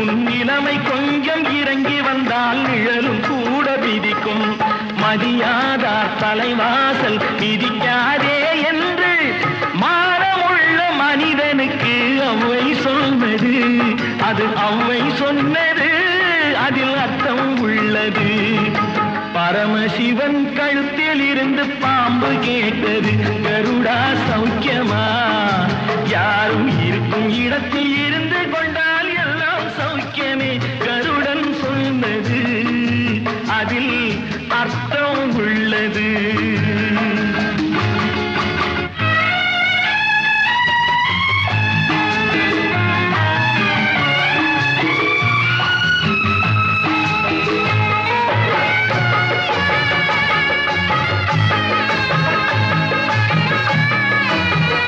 உன் நிலைமை கொஞ்சம் இறங்கி வந்தால் நிழலும் கூட விதிக்கும். மதியாதார் தலைவாசல் மிதிக்காதே என்று மானமுள்ள மனிதனுக்கு அவ்வை சொன்னது. அது அவ்வை சொன்னது, அதில் அர்த்தம் உள்ளது. பரமசிவன் கழுத்தில் இருந்து பாம்பு கேட்டது, கருடா சௌக்கியமா? யாரும் இருக்கும் இடத்தில்